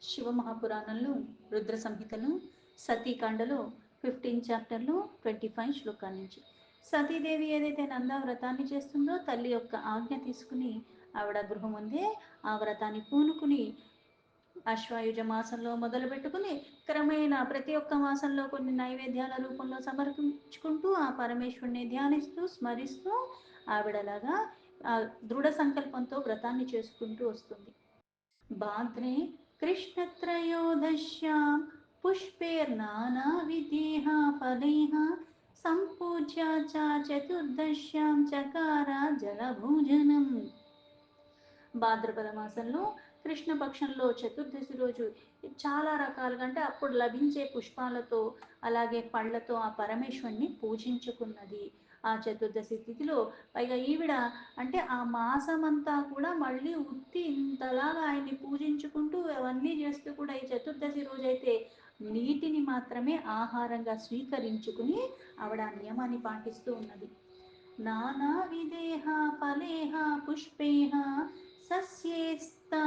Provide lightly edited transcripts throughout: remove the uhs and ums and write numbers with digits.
శివమహాపురాణంలో రుద్ర సంహితలో సతీకాండలో 15 చాప్టర్లో 25 శ్లోకాల నుంచి సతీదేవి ఏదైతే నందా వ్రతాన్ని చేస్తుందో తల్లి యొక్క ఆజ్ఞ తీసుకుని ఆవిడ గృహం ముందే ఆ వ్రతాన్ని పూనుకుని అశ్వాయుజ మాసంలో మొదలు పెట్టుకుని క్రమేణా ప్రతి ఒక్క మాసంలో కొన్ని నైవేద్యాల రూపంలో సమర్పించుకుంటూ ఆ పరమేశ్వరుని ధ్యానిస్తూ స్మరిస్తూ ఆవిడలాగా దృఢ సంకల్పంతో వ్రతాన్ని చేసుకుంటూ వస్తుంది. భాద్రే कृष्णत्रयोदश्यां पुष्पैर्नानाविधैः फलैः सम्पूज्या च चतुर्दश्यां चकार जलभोजनम्। భాద్రపద మాసంలో కృష్ణపక్షంలో చతుర్దశి రోజు చాలా రకాలుగా అంటే అప్పుడు లభించే పుష్పాలతో అలాగే పళ్ళతో ఆ పరమేశ్వరుని పూజించుకున్నది. ఆ చతుర్దశి తిథిలో పైగా ఈవిడ అంటే ఆ మాసమంతా కూడా మళ్ళీ ఉత్తి ఇంతలాగా ఆయన్ని పూజించుకుంటూ అవన్నీ చేస్తూ కూడా ఈ చతుర్దశి రోజైతే నీటిని మాత్రమే ఆహారంగా స్వీకరించుకుని ఆవిడ నియమాన్ని పాటిస్తూ ఉన్నది. నానా విదేహ ఫలేహ పుష్పేహ సస్యేస్తా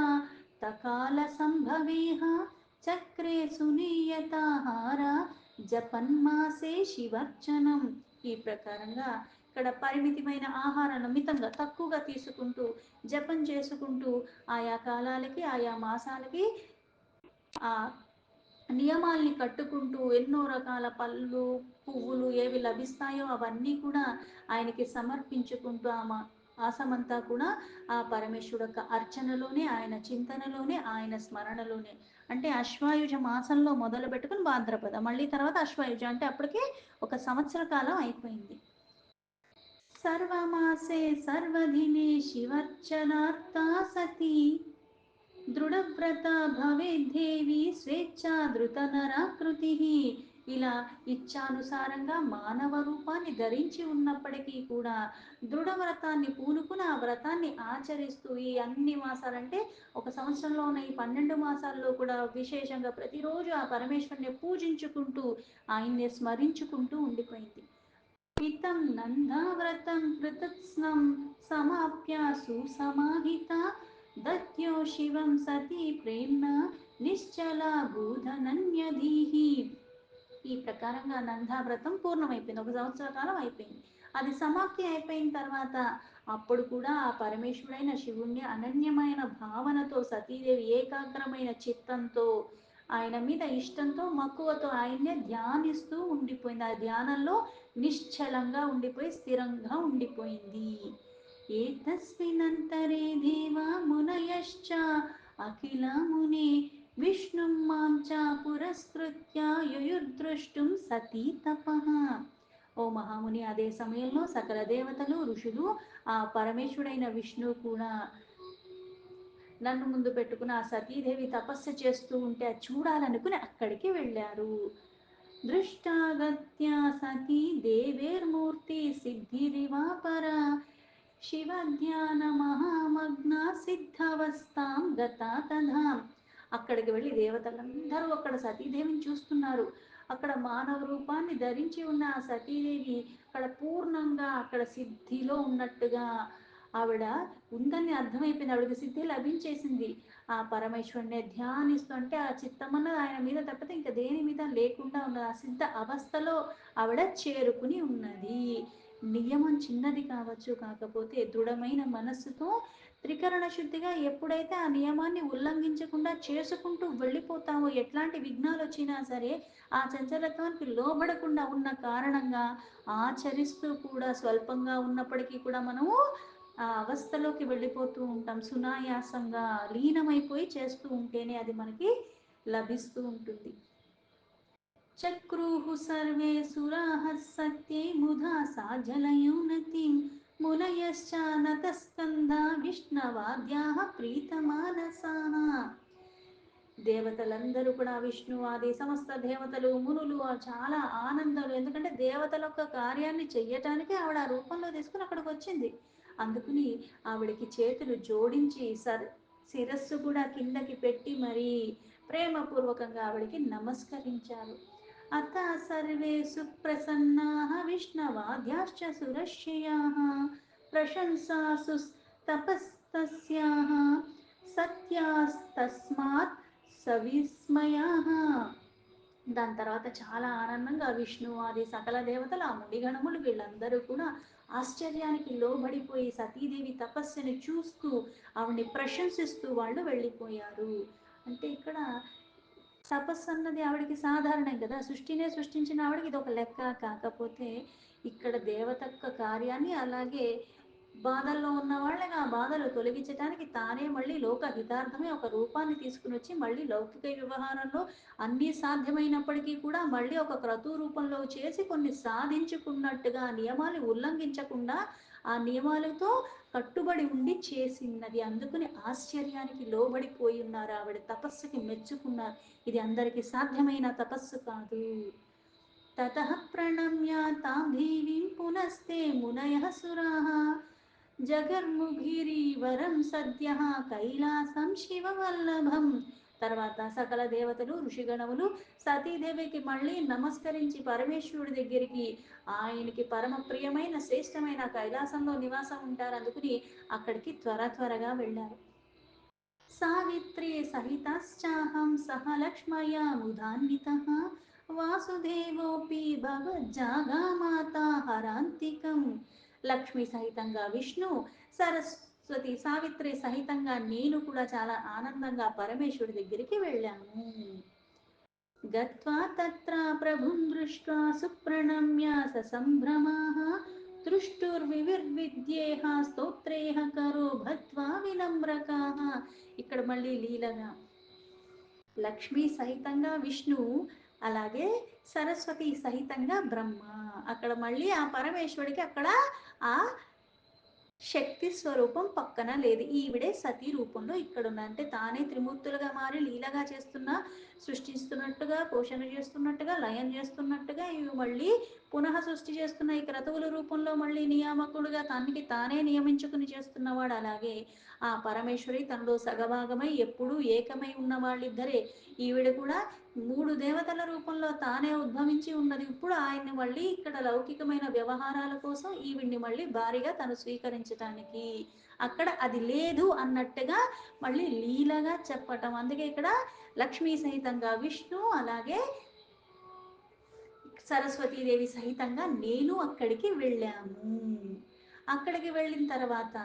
తకాల సంభవేహ చక్రే సునీయతాహార జపన్మాసే శివర్చనం. ఈ ప్రకారంగా ఇక్కడ పరిమితమైన ఆహారాన్ని మితంగా తక్కువగా తీసుకుంటూ జపం చేసుకుంటూ ఆయా కాలాలకి ఆయా మాసాలకి ఆ నియమాల్ని కట్టుకుంటూ ఎన్నో రకాల పళ్ళు పువ్వులు ఏవి లభిస్తాయో అవన్నీ కూడా ఆయనకి సమర్పించుకుంటూ ఆ మాసమంతా కూడా ఆ పరమేశ్వరుడు యొక్క అర్చనలోనే ఆయన చింతనలోనే ఆయన స్మరణలోనే అంటే అశ్వాయుజ మాసంలో మొదలు పెట్టుకుని భాద్రపద మళ్ళీ తర్వాత అశ్వాయుజ అంటే అప్పటికి ఒక సంవత్సర కాలం అయిపోయింది. సర్వమాసే సర్వదినే శివర్చనార్థ సతీ దృఢవ్రత భవేద్దేవి స్వేచ్ఛా ధృతనరాకృతి. ఇలా ఇచ్ఛానుసారంగా మానవ రూపాన్ని ధరించి ఉన్నప్పటికీ కూడా దృఢవ్రతాన్ని పూనుకుని ఆ వ్రతాన్ని ఆచరిస్తూ ఈ అన్ని మాసాలంటే ఒక సంవత్సరంలో ఉన్న ఈ 12 మాసాల్లో కూడా విశేషంగా ప్రతిరోజు ఆ పరమేశ్వరుని పూజించుకుంటూ ఆయన్ని స్మరించుకుంటూ ఉండిపోయింది. పితం నందావ్రతం కృతస్నం సమాప్య సుసమాహిత దత్యో శివం సతీ ప్రేమ్ణ నిశ్చల బూధనన్యధీహి. ఈ ప్రకారంగా నందావ్రతం పూర్ణమైపోయింది, ఒక సంవత్సర కాలం అయిపోయింది. అది సమాప్తి అయిపోయిన తర్వాత అప్పుడు కూడా ఆ పరమేశ్వరుడైన శివుణ్ణి అనన్యమైన భావనతో సతీదేవి ఏకాగ్రమైన చిత్తంతో ఆయన మీద ఇష్టంతో మక్కువతో ఆయన్నే ధ్యానిస్తూ ఉండిపోయింది. ఆ ధ్యానంలో నిశ్చలంగా ఉండిపోయి స్థిరంగా ఉండిపోయింది. ఏతస్మిన్నంతరే దేవా మునయశ్చ అఖిల మునే విష్ణుం మాం చ పురస్కృత్య యుయుర్ద్రష్టుం సతీ తపః. ఓ మహాముని, అదే సమయంలో సకల దేవతలు ఋషులు ఆ పరమేశ్వరుడైన విష్ణువు కూడా నన్ను ముందు పెట్టుకుని ఆ సతీదేవి తపస్సు చేస్తూ ఉంటే అది చూడాలనుకుని అక్కడికి వెళ్ళారు. దృష్టాగత్య సతీ దేవేర్మూర్తి సిద్ధిరివాపర శివధ్యాన మహామగ్న సిద్ధవస్తాం గతా తథా. అక్కడికి వెళ్ళి దేవతలందరూ అక్కడ సతీదేవిని చూస్తున్నారు. అక్కడ మానవ రూపాన్ని ధరించి ఉన్న ఆ సతీదేవి అక్కడ పూర్ణంగా అక్కడ సిద్ధిలో ఉన్నట్టుగా ఆవిడ ఉందని అర్థమైపోయింది. ఆవిడకి సిద్ధి లభించేసింది. ఆ పరమేశ్వరుని ధ్యానిస్తూ అంటే ఆ చిత్తమన్నది ఆయన మీద తప్పితే ఇంకా దేని మీద లేకుండా ఉన్నది. ఆ సిద్ధ అవస్థలో ఆవిడ చేరుకుని ఉన్నది. నియమం చిన్నది కావచ్చు, కాకపోతే దృఢమైన మనస్సుతో త్రికరణ శుద్ధిగా ఎప్పుడైతే ఆ నియమాన్ని ఉల్లంఘించకుండా చేసుకుంటూ వెళ్ళిపోతామో ఎట్లాంటి విఘ్నాలు వచ్చినా సరే ఆ చంచలత్వానికి లోబడకుండా ఉన్న కారణంగా ఆచరిస్తూ కూడా స్వల్పంగా ఉన్నప్పటికీ కూడా మనము ఆ అవస్థలోకి వెళ్ళిపోతూ ఉంటాం. సునాయాసంగా లీనమైపోయి చేస్తూ ఉంటేనే అది మనకి లభిస్తూ ఉంటుంది. చక్రూః సర్వే సురాః సత్యే ముధా సాజలయోనతిం మునయశ్చ నతస్కందా విష్ణవాద్యాః ప్రీతమానసాః. దేవతలందరూ కూడా విష్ణువాది సమస్త దేవతలు మునులు చాలా ఆనందాలు. ఎందుకంటే దేవతల యొక్క కార్యాన్ని చెయ్యటానికి ఆవిడ ఆ రూపంలో తీసుకుని అక్కడికి వచ్చింది. అందుకుని ఆవిడకి చేతులు జోడించి శిరస్సు కూడా కిందకి పెట్టి మరీ ప్రేమపూర్వకంగా ఆవిడకి నమస్కరించారు. అత సర్వే సుప్రసన్నాః విష్ణవాద్యాశ్చ సురశ్చయాః ప్రశంసాసు తపస్తస్యాః సత్యాస్తస్మాత్ సవిస్మయాః. దాని తర్వాత చాలా ఆనందంగా విష్ణు ఆది సకల దేవతలు ఆ మునిగణములు వీళ్ళందరూ కూడా ఆశ్చర్యానికి లోబడిపోయి సతీదేవి తపస్సుని చూస్తూ ఆవిడ్ని ప్రశంసిస్తూ వాళ్ళు వెళ్ళిపోయారు. అంటే ఇక్కడ తపస్సు అన్నది ఆవిడికి సాధారణం కదా, సృష్టినే సృష్టించిన ఆవిడకి ఇది ఒక లెక్క. కాకపోతే ఇక్కడ దేవతక్క కార్యాన్ని అలాగే బాధల్లో ఉన్న వాళ్ళని ఆ బాధలు తొలగించడానికి తానే మళ్ళీ లోక హితార్థమే ఒక రూపాన్ని తీసుకుని వచ్చి మళ్ళీ లౌకిక వ్యవహారంలో అన్నీ సాధ్యమైనప్పటికీ కూడా మళ్ళీ ఒక క్రతు రూపంలో చేసి కొన్ని సాధించుకున్నట్టుగా నియమాలు ఉల్లంఘించకుండా ఆ నియమాలతో కట్టుబడి ఉండి చేసినది. అందుకని ఆశ్చర్యానికి లోబడిపోయి ఉన్నారు, ఆవిడ తపస్సుకి మెచ్చుకున్నారు. ఇది అందరికీ సాధ్యమైన తపస్సు కాదు. తతః ప్రణమ్య తాం దేవీం పునస్తే మునయః సురాः జగర్ముఖిరీవరం సద్యః కైలాసం శివవల్లభం. తర్వాత సకల దేవతలు ఋషిగణములు సతీదేవికి మళ్ళీ నమస్కరించి పరమేశ్వరుడి దగ్గరికి, ఆయనకి పరమ ప్రియమైన శ్రేష్టమైన కైలాసంలో నివాసం ఉంటారు అందుకుని అక్కడికి త్వరగా వెళ్ళారు. సావిత్రి సహితాశ్చాహం సహ లక్ష్మయా ముదాన్వితః వాసుదేవోపి భగవజ్జాగామాత హరాంతికం. లక్ష్మి సహితంగా విష్ణు, సరస్వతి సావిత్రి సహితంగా నేను కూడా చాలా ఆనందంగా పరమేశ్వరుడి దగ్గరికి వెళ్ళాను. గత్వా తత్ర ప్రభుం దృష్ట్వా సుప్రణమ్య ససంభ్రమాః దృష్టుర్వివిర్విద్యేహ స్తోత్రేహ కరో భక్త్వా వినమ్రకాః. ఇక్కడ మళ్ళీ లీలగా లక్ష్మి సహితంగా విష్ణు, అలాగే సరస్వతి సహితంగా బ్రహ్మ. అక్కడ మళ్ళీ ఆ పరమేశ్వరుడికి అక్కడ ఆ శక్తి స్వరూపం పక్కన లేదు, ఈవిడే సతీ రూపంలో ఇక్కడ ఉన్న, అంటే తానే త్రిమూర్తులుగా మారి లీలగా చేస్తున్న, సృష్టిస్తున్నట్టుగా, పోషణ చేస్తున్నట్టుగా, లయం చేస్తున్నట్టుగా, ఇవి మళ్ళీ పునః సృష్టి చేస్తున్న ఈ క్రతువుల రూపంలో మళ్ళీ నియామకుడుగా తనకి తానే నియమించుకుని చేస్తున్నవాడు. అలాగే ఆ పరమేశ్వరి తనలో సగభాగమై ఎప్పుడూ ఏకమై ఉన్న వాళ్ళిద్దరే. ఈవిడ కూడా మూడు దేవతల రూపంలో తానే ఉద్భవించి ఉన్నది. ఇప్పుడు ఆయన్ని మళ్ళీ ఇక్కడ లౌకికమైన వ్యవహారాల కోసం ఈవిడ్ని మళ్ళీ భారీగా తను స్వీకరించటానికి, అక్కడ అది లేదు అన్నట్టుగా మళ్ళీ లీలగా చెప్పటం. అందుకే ఇక్కడ లక్ష్మీ సహితంగా విష్ణు, అలాగే సరస్వతీదేవి సహితంగా నేను అక్కడికి వెళ్ళాము. అక్కడికి వెళ్ళిన తర్వాత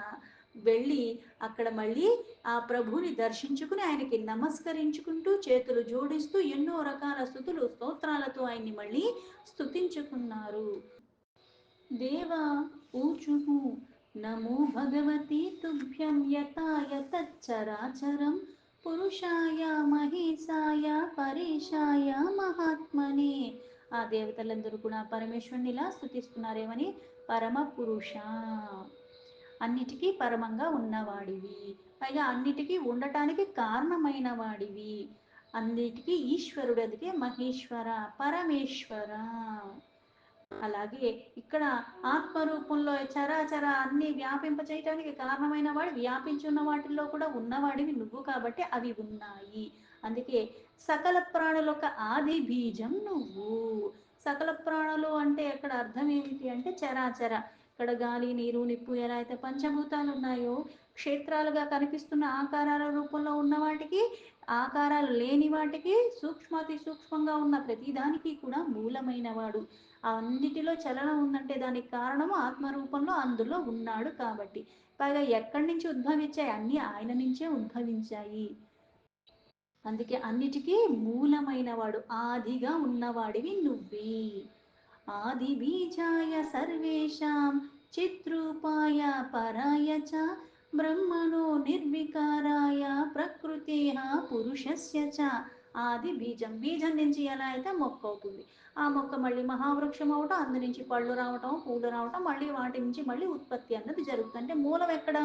వెళ్ళి అక్కడ మళ్ళీ ఆ ప్రభుని దర్శించుకుని ఆయనకి నమస్కరించుకుంటూ చేతులు జోడిస్తూ ఎన్నో రకాల స్తుతులు స్తోత్రాలతో ఆయన్ని మళ్ళీ స్తుతించుకున్నారు. దేవా ఊచుః నమో భగవతి తుభ్యం యథాయతచ్చరాచరం పురుషాయ మహేశాయ పరేశాయ మహాత్మనే. ఆ దేవతలందరూ కూడా పరమేశ్వరుని ఇలా స్తుతిస్తున్నారేమని, పరమ పురుష, అన్నిటికీ పరమంగా ఉన్నవాడివి, పైగా అన్నిటికీ ఉండటానికి కారణమైన వాడివి, అన్నిటికీ ఈశ్వరుడు, అందుకే మహేశ్వర పరమేశ్వర. అలాగే ఇక్కడ ఆత్మరూపంలో చరాచర అన్ని వ్యాపింప చేయటానికి కారణమైన వాడు, వ్యాపించున్న వాటిల్లో కూడా ఉన్నవాడివి నువ్వు కాబట్టి అవి ఉన్నాయి. అందుకే సకల ప్రాణుల యొక్క ఆది బీజం నువ్వు. సకల ప్రాణులు అంటే అక్కడ అర్థం ఏమిటి అంటే చరాచర. ఇక్కడ గాలి, నీరు, నిప్పు ఎలా అయితే పంచభూతాలు ఉన్నాయో, క్షేత్రాలుగా కనిపిస్తున్న ఆకారాల రూపంలో ఉన్న వాటికి, ఆకారాలు లేని వాటికి, సూక్ష్మాతి సూక్ష్మంగా ఉన్న ప్రతిదానికి కూడా మూలమైన వాడు. అన్నిటిలో చలనం ఉందంటే దానికి కారణము ఆత్మరూపంలో అందులో ఉన్నాడు కాబట్టి. పైగా ఎక్కడి నుంచి ఉద్భవించాయి, అన్నీ ఆయన నుంచే ఉద్భవించాయి. అందుకే అన్నిటికీ మూలమైన వాడు, ఆదిగా ఉన్నవాడివి నువ్వే. ఆది బీజాయ సర్వేషాం చిద్రూపాయ పరాయ చ బ్రహ్మణో నిర్వికారాయ ప్రకృతేః పురుషస్య చ. ఆది బీజం, బీజం నుంచి ఎలా అయితే మొక్క అవుతుంది, ఆ మొక్క మళ్ళీ మహావృక్షం అవటం, అందు నుంచి పళ్ళు రావటం, పూలు రావటం, మళ్ళీ వాటి నుంచి మళ్ళీ ఉత్పత్తి అన్నది జరుగుతుంది. అంటే మూలం ఎక్కడ,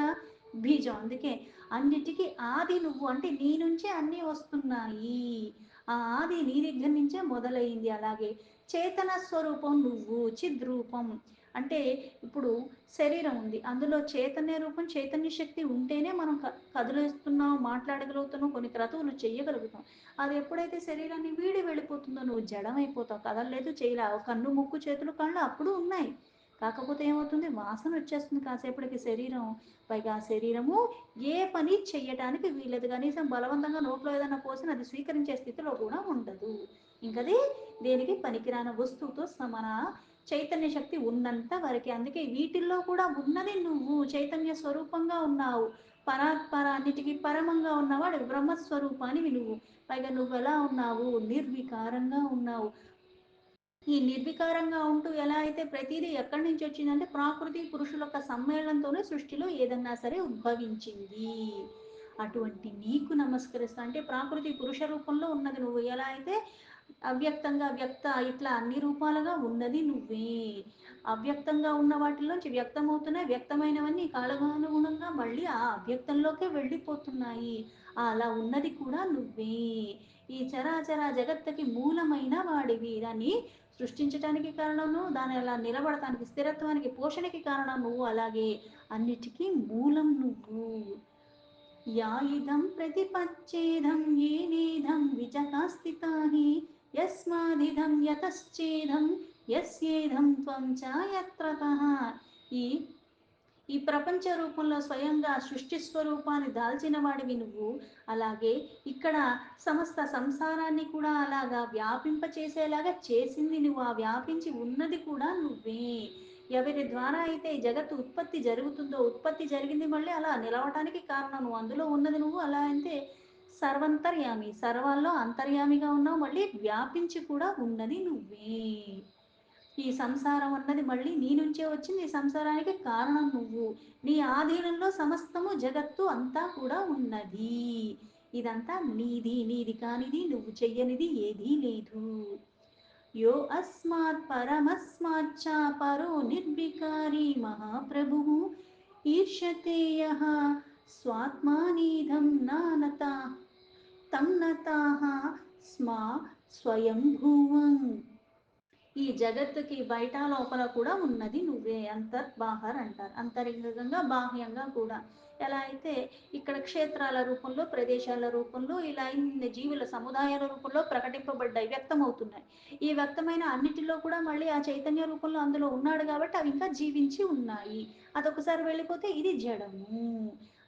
బీజం. అందుకే అన్నిటికీ ఆది నువ్వు, అంటే నీ నుంచే అన్నీ వస్తున్నాయి. ఆ ఆది నీ దగ్గర నుంచే మొదలైంది. అలాగే చేతన స్వరూపం నువ్వు, చిద్రూపం. అంటే ఇప్పుడు శరీరం ఉంది, అందులో చైతన్య రూపం, చైతన్య శక్తి ఉంటేనే మనం కదిలిస్తున్నాం, మాట్లాడగలుగుతున్నాం, కొన్ని క్రతువులు చెయ్యగలుగుతాం. అది ఎప్పుడైతే శరీరాన్ని వీడి వెళ్ళిపోతుందో నువ్వు జడమైపోతావు, కదలలేదు, చేయలేవు. కన్ను, ముక్కు, చేతులు, కళ్ళు అప్పుడు ఉన్నాయి, కాకపోతే ఏమవుతుంది, వాసన వచ్చేస్తుంది కాసేపటికి శరీరం. పైగా ఆ శరీరము ఏ పని చెయ్యటానికి వీలదు, కనీసం బలవంతంగా నోట్లో ఏదైనా పోసిన అది స్వీకరించే స్థితిలో కూడా ఉండదు. ఇంకది దేనికి పనికిరాని వస్తువుతో మన చైతన్య శక్తి ఉన్నంత వరకే. అందుకే వీటిల్లో కూడా ఉన్నది నువ్వు చైతన్య స్వరూపంగా ఉన్నావు. పరాత్పర అన్నిటికీ పరమంగా ఉన్నవాడు బ్రహ్మస్వరూపానివి నువ్వు. పైగా నువ్వు ఎలా ఉన్నావు, నిర్వికారంగా ఉన్నావు. ఈ నిర్వికారంగా ఉంటూ ఎలా అయితే ప్రతిదీ ఎక్కడి నుంచి వచ్చిందంటే ప్రాకృతి పురుషుల యొక్క సమ్మేళనంతోనే సృష్టిలో ఏదన్నా సరే ఉద్భవించింది. అటువంటి నీకు నమస్కరిస్తా. అంటే ప్రాకృతి పురుష రూపంలో ఉన్నది నువ్వు. ఎలా అయితే అవ్యక్తంగా వ్యక్త ఇట్లా అన్ని రూపాలుగా ఉన్నది నువ్వే. అవ్యక్తంగా ఉన్న వాటిలోంచి వ్యక్తమవుతున్నాయి, వ్యక్తమైనవన్నీ కాలానుగుణంగా మళ్ళీ ఆ అవ్యక్తంలోకే వెళ్ళిపోతున్నాయి. అలా ఉన్నది కూడా నువ్వే. ఈ చరాచర జగత్తుకి మూలమైన వాడివి. దాన్ని సృష్టించటానికి కారణము, దాని అలా నిలబడటానికి స్థిరత్వానికి పోషణకి కారణం నువ్వు. అలాగే అన్నిటికీ మూలం నువ్వు. या इदं प्रतिपच्चेदं येनेदं विजहास्थिता हि यस्मादिदं यतश्चेदं यस्येदं त्वं च यत्रतः. ఈ ఈ ప్రపంచ రూపంలో స్వయంగా సృష్టి స్వరూపాన్ని దాల్చిన వాడివి నువ్వు. అలాగే ఇక్కడ సమస్త సంసారాన్ని కూడా అలాగా వ్యాపింపచేసేలాగా చేసింది నువ్వు. ఆ వ్యాపించి ఉన్నది కూడా నువ్వే. ఎవరి ద్వారా అయితే జగత్తు ఉత్పత్తి జరుగుతుందో, ఉత్పత్తి జరిగింది మళ్ళీ అలా నిలవటానికి కారణం నువ్వు. అందులో ఉన్నది నువ్వు. అలా అంటే సర్వంతర్యామి, సర్వాల్లో అంతర్యామిగా ఉన్నావు. మళ్ళీ వ్యాపించి కూడా ఉన్నది నువ్వే. ఈ సంసారం అన్నది మళ్ళీ నీ నుంచే వచ్చింది. ఈ సంసారానికి కారణం నువ్వు. నీ ఆధీనంలో సమస్తము జగత్తు అంతా కూడా ఉన్నది. ఇదంతా నీది. నీది కానిది, నువ్వు చెయ్యనిది ఏదీ లేదు. యో అస్మాత్ పరమస్మాచ్చ పరో నిర్వికారి మహాప్రభు ఈర్ష్యతే యః స్వాత్మానీధం నానత తం నతాః స్మా స్వయంభువం. ఈ జగత్తుకి బయట లోపల కూడా ఉన్నది నువ్వే. అంతర్బాహర్ అంటారు. అంతరింగంగా బాహ్యంగా కూడా. ఎలా అయితే ఇక్కడ క్షేత్రాల రూపంలో, ప్రదేశాల రూపంలో, ఇలా ఇన్ని జీవుల సముదాయాల రూపంలో ప్రకటింపబడ్డాయి, వ్యక్తమవుతున్నాయి. ఈ వ్యక్తమైన అన్నిటిలో కూడా మళ్ళీ ఆ చైతన్య రూపంలో అందులో ఉన్నాడు కాబట్టి అవి ఇంకా జీవించి ఉన్నాయి. అదొకసారి వెళ్ళిపోతే ఇది జడము.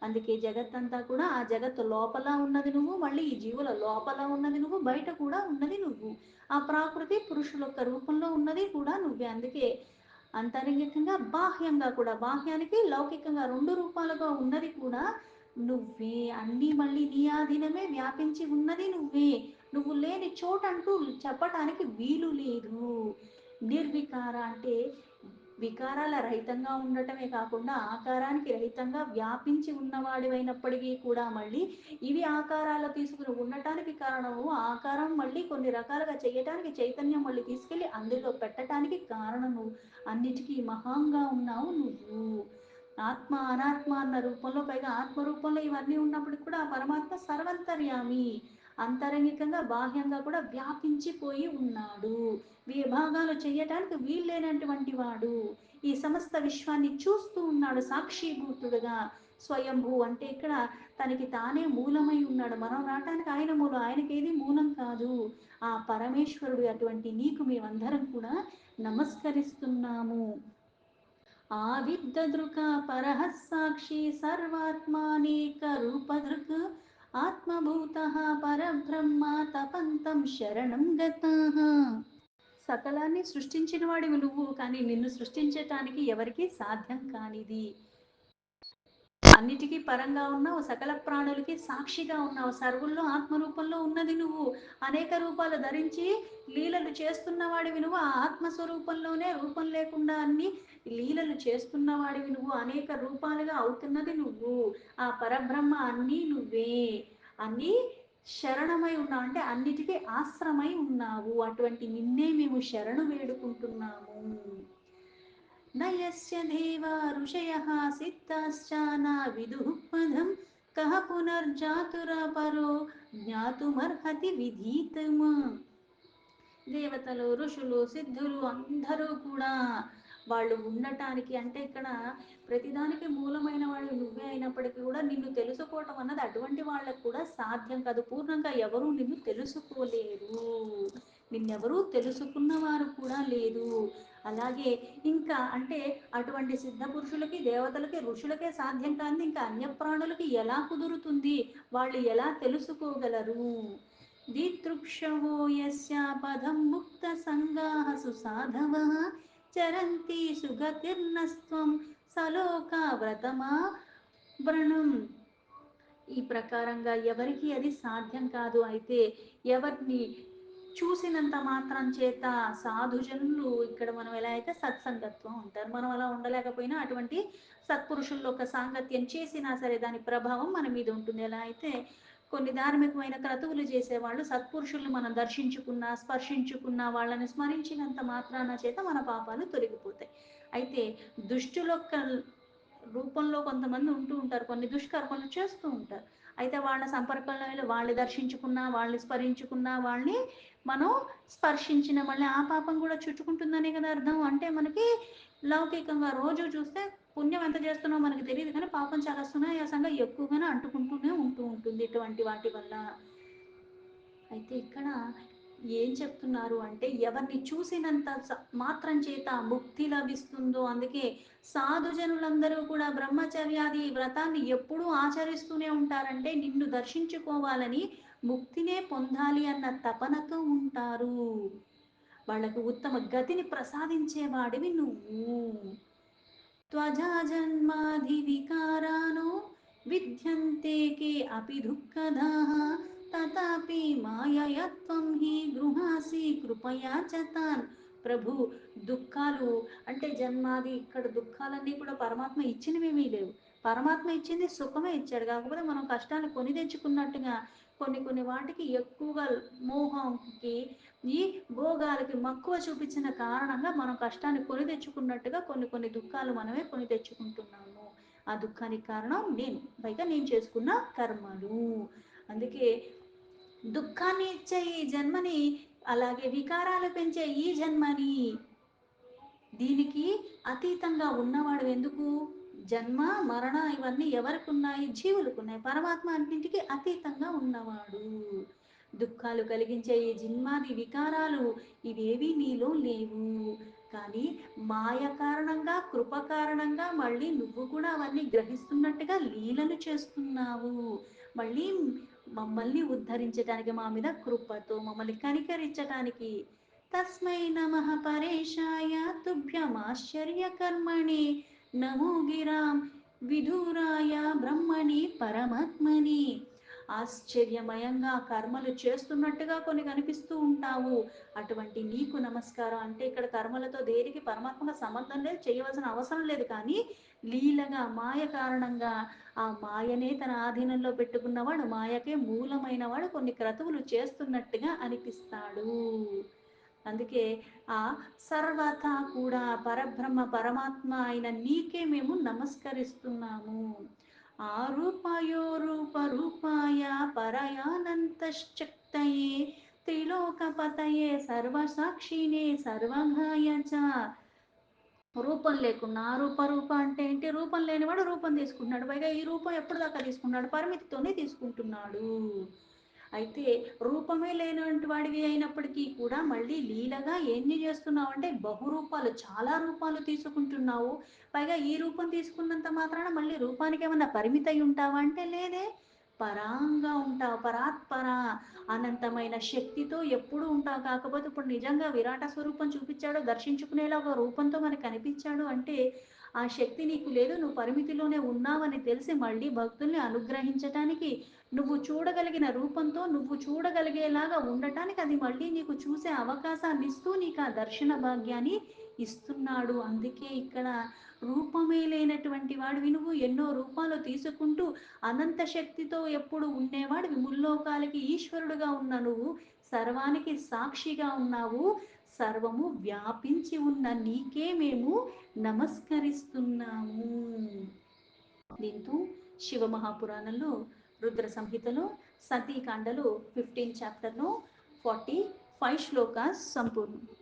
అందుకే జగత్తంతా కూడా ఆ జగత్తు లోపల ఉన్నది నువ్వు, మళ్ళీ ఈ జీవుల లోపల ఉన్నది నువ్వు, బయట కూడా ఉన్నది నువ్వు. ఆ ప్రాకృతి పురుషుల యొక్క రూపంలో ఉన్నది కూడా నువ్వే. అందుకే అంతరంగికంగా బాహ్యంగా కూడా, బాహ్యానికి లౌకికంగా రెండు రూపాలుగా ఉన్నది కూడా నువ్వే. అన్నీ మళ్ళీ నీ ఆధీనమే వ్యాపించి ఉన్నది నువ్వే. నువ్వు లేని చోటంటూ చెప్పటానికి వీలు లేదు. నిర్వికార అంటే వికారాల రహితంగా ఉండటమే కాకుండా ఆకారానికి రహితంగా వ్యాపించి ఉన్నవాడివైనప్పటికీ కూడా మళ్ళీ ఇవి ఆకారాలు తీసుకుని ఉండటానికి కారణము. ఆకారం మళ్ళీ కొన్ని రకాలుగా చేయటానికి చైతన్యం మళ్ళీ తీసుకెళ్ళి అందులో పెట్టడానికి కారణము. అన్నిటికీ మహాంగా ఉన్నావు నువ్వు. ఆత్మ అనాత్మ అన్న రూపంలో, పైగా ఆత్మ రూపంలో ఇవన్నీ ఉన్నప్పుడు కూడా ఆ పరమాత్మ సర్వంతర్యామి. అంతరంగికంగా బాహ్యంగా కూడా వ్యాపించిపోయి ఉన్నాడు. విభాగాలు చేయటానికి వీల్లేనటువంటి వాడు. ఈ సమస్త విశ్వాన్ని చూస్తూ ఉన్నాడు సాక్షిభూతుడుగా. స్వయంభూ అంటే ఇక్కడ తనకి తానే మూలమై ఉన్నాడు. మనం రావటానికి ఆయన మూలం, ఆయనకి ఏది మూలం కాదు. ఆ పరమేశ్వరుడు అటువంటి నీకు మేమందరం కూడా నమస్కరిస్తున్నాము. ఆవిద్దదృక పరః సాక్షి సర్వాత్మానేక రూపదృక్ ఆత్మభూత పరబ్రహ్మ తపంతం శరణం గతాః. సకలాన్ని సృష్టించిన వాడివి నువ్వు, కానీ నిన్ను సృష్టించటానికి ఎవరికీ సాధ్యం కానిది. అన్నిటికీ పరంగా ఉన్నావు, సకల ప్రాణులకి సాక్షిగా ఉన్నావు. సర్వుల్లో ఆత్మరూపంలో ఉన్నది నువ్వు. అనేక రూపాలు ధరించి లీలలు చేస్తున్నవాడివి నువ్వు. ఆ ఆత్మస్వరూపంలోనే రూపం లేకుండా అన్ని లీలలు చేస్తున్నవాడివి నువ్వు. అనేక రూపాలుగా అవుతున్నది నువ్వు. ఆ పరబ్రహ్మ అన్నీ నువ్వే. అన్నీ శరణమై ఉన్నావు అంటే అన్నిటికీ ఆశ్రమై ఉన్నావు. అటువంటి నిన్నే మేము శరణు వేడుకుంటున్నాము. నయస్య దేవా ఋషయః సిద్ధాశ్చ న విదుః పదం కః పునర్జాతురపరో జ్ఞాతుమర్హతి విధీతమా. దేవతలు, ఋషులు, సిద్ధులు అందరూ కూడా వాళ్ళు ఉండటానికి అంటే ఇక్కడ ప్రతిదానికి మూలమైన వాళ్ళు నువ్వే అయినప్పటికీ కూడా నిన్ను తెలుసుకోవటం అన్నది అటువంటి వాళ్ళకు కూడా సాధ్యం కాదు. పూర్ణంగా ఎవరూ నిన్ను తెలుసుకోలేరు. నిన్నెవరూ తెలుసుకున్న వారు కూడా లేదు. అలాగే ఇంకా అంటే అటువంటి సిద్ధ పురుషులకి, దేవతలకి, ఋషులకే సాధ్యం కాదు ఇంకా అన్యప్రాణులకి ఎలా కుదురుతుంది? వాళ్ళు ఎలా తెలుసుకోగలరు? దితృక్షవో యస్య పదం ముక్త సంగాః సుసాధవః చరంతి సుగతిర్నస్త్వం సలోకా వ్రతమా వ్రణం. ఈ ప్రకారంగా ఎవరికి అది సాధ్యం కాదు. అయితే ఎవరిని చూసినంత మాత్రం చేత సాధుజనులు ఇక్కడ మనం ఎలా అయితే సత్సంగత్వం ఉంటారు, మనం అలా ఉండలేకపోయినా అటువంటి సత్పురుషుల్లో ఒక సాంగత్యం చేసినా సరే దాని ప్రభావం మన మీద ఉంటుంది. ఎలా అయితే కొన్ని ధార్మికమైన క్రతువులు చేసేవాళ్ళు సత్పురుషుల్ని మనం దర్శించుకున్నా స్పర్శించుకున్నా వాళ్ళని స్మరించినంత మాత్రాన చేత మన పాపాలు తొలగిపోతాయి. అయితే దుష్టులొక్క రూపంలో కొంతమంది ఉంటూ ఉంటారు, కొన్ని దుష్కర్మలు చేస్తూ ఉంటారు. అయితే వాళ్ళ సంపర్కంలో వెళ్ళి వాళ్ళని దర్శించుకున్నా వాళ్ళని స్మరించుకున్నా వాళ్ళని మనం స్పర్శించిన మళ్ళీ ఆ పాపం కూడా చుట్టుకుంటుందనే కదా అర్థం. అంటే మనకి లౌకికంగా రోజు చూస్తే పుణ్యం ఎంత చేస్తున్నామో మనకి తెలియదు, కానీ పాపం చాలా సునాయాసంగా ఎక్కువగానే అంటుకుంటూనే ఉంటుంది ఇటువంటి వాటి వల్ల. అయితే ఇక్కడ ఏం చెప్తున్నారు అంటే ఎవరిని చూసినంత మాత్రం చేత ముక్తి లభిస్తుందో, అందుకే సాధుజనులందరూ కూడా బ్రహ్మచర్యాది వ్రతాన్ని ఎప్పుడూ ఆచరిస్తూనే ఉంటారంటే నిన్ను దర్శించుకోవాలని, ముక్తినే పొందాలి అన్న తపనతో ఉంటారు. వాళ్ళకు ఉత్తమ గతిని ప్రసాదించేవాడివి నువ్వు. త్వజా జన్మాధివికారానో విద్యంతే కే అపి దుఃఖదాః తథాపి మాయయా త్వం హి గృహాసి కృపయా చ తాన్. ప్రభు, దుఃఖాలు అంటే జన్మాది ఇక్కడ దుఃఖాలన్నీ కూడా పరమాత్మ ఇచ్చినవేమీ లేవు. పరమాత్మ ఇచ్చింది సుఖమే ఇచ్చాడు, కాకపోతే మనం కష్టాన్ని కొని తెచ్చుకున్నట్టుగా కొన్ని వాటికి ఎక్కువగా మోహంకి ఈ భోగాలకి మక్కువ చూపించిన కారణంగా మనం కష్టాన్ని కొని తెచ్చుకున్నట్టుగా కొన్ని దుఃఖాలు మనమే కొని తెచ్చుకుంటున్నాము. ఆ దుఃఖానికి కారణం నేను, పైగా నేను చేసుకున్న కర్మలు. అందుకే దుఃఖాన్ని ఇచ్చే ఈ జన్మని, అలాగే వికారాలు పెంచే ఈ జన్మని, దీనికి అతీతంగా ఉన్నవాడు ఎందుకు? జన్మ మరణ ఇవన్నీ ఎవరికి ఉన్నాయి? జీవులకు ఉన్నాయి. పరమాత్మ అన్నింటికి అతీతంగా ఉన్నవాడు. దుఃఖాలు కలిగించే ఈ జన్మాది వికారాలు ఇవేవి నీలో లేవు. కానీ మాయ కారణంగా, కృప కారణంగా మళ్ళీ నువ్వు కూడా అవన్నీ గ్రహిస్తున్నట్టుగా లీలలు చేస్తున్నావు. మళ్ళీ మమ్మల్ని ఉద్ధరించడానికి, మా మీద కృపతో మమ్మల్ని కనికరించడానికి. తస్మై నమః పరేశాయ తుభ్యమాశ్చర్యకర్మణి నమో గిరాం విధూరాయ బ్రహ్మణి పరమాత్మని. ఆశ్చర్యమయంగా కర్మలు చేస్తున్నట్టుగా కొన్ని కనిపిస్తూ ఉంటావు, అటువంటి నీకు నమస్కారం. అంటే ఇక్కడ కర్మలతో దేనికి పరమాత్మగా సంబంధం లేదు, చేయవలసిన అవసరం లేదు. కానీ లీలగా మాయ కారణంగా ఆ మాయనే తన ఆధీనంలో పెట్టుకున్నవాడు, మాయకే మూలమైన వాడు కొన్ని క్రతువులు చేస్తున్నట్టుగా అనిపిస్తాడు. అందుకే ఆ సర్వతా కూడా పరబ్రహ్మ పరమాత్మ అయిన నీకే మేము నమస్కరిస్తున్నాము. ఆ రూపాయో రూప రూపాయ పరయానంతశ్చక్తయే త్రిలోకపతయే సర్వసాక్షినే సర్వఘాయ చ. రూపం లేకుండా ఆ రూప అంటే ఏంటి? రూపం లేనివాడు రూపం తీసుకుంటున్నాడు, పైగా ఈ రూపం ఎప్పుడు దాకా తీసుకున్నాడు? పరిమితితోనే తీసుకుంటున్నాడు. అయితే రూపమే లేనటువంటి వాడివి అయినప్పటికీ కూడా మళ్ళీ లీలగా ఎన్ని చేస్తున్నావు అంటే బహురూపాలు, చాలా రూపాలు తీసుకుంటున్నావు. పైగా ఈ రూపం తీసుకున్నంత మాత్రాన మళ్ళీ రూపానికి ఏమన్నా పరిమితి అయి ఉంటావా అంటే లేదే. పరాంగా ఉంటావు, పరాత్పర అనంతమైన శక్తితో ఎప్పుడు ఉంటావు. కాకపోతే ఇప్పుడు నిజంగా విరాట స్వరూపం చూపించాడు, దర్శించుకునేలా ఒక రూపంతో మనకు కనిపించాడు అంటే ఆ శక్తి నీకు లేదు, నువ్వు పరిమితిలోనే ఉన్నావని తెలిసి మళ్ళీ భక్తుల్ని అనుగ్రహించటానికి, నువ్వు చూడగలిగిన రూపంతో నువ్వు చూడగలిగేలాగా ఉండటానికి అది మళ్ళీ నీకు చూసే అవకాశాన్ని ఇస్తూ నీకు ఆ దర్శన భాగ్యాన్ని ఇస్తున్నాడు. అందుకే ఇక్కడ రూపమే లేనటువంటి వాడివి నువ్వు, ఎన్నో రూపాలు తీసుకుంటూ అనంత శక్తితో ఎప్పుడు ఉండేవాడివి, ముల్లోకాలకి ఈశ్వరుడుగా ఉన్న నువ్వు సర్వానికి సాక్షిగా ఉన్నావు. సర్వము వ్యాపించి ఉన్న నీకే మేము నమస్కరిస్తున్నాము. దీంతో శివ మహాపురాణంలో రుద్ర సంహితలో సతీకాండలో 15 చాప్టర్లో 45 శ్లోకాస్ సంపూర్ణం.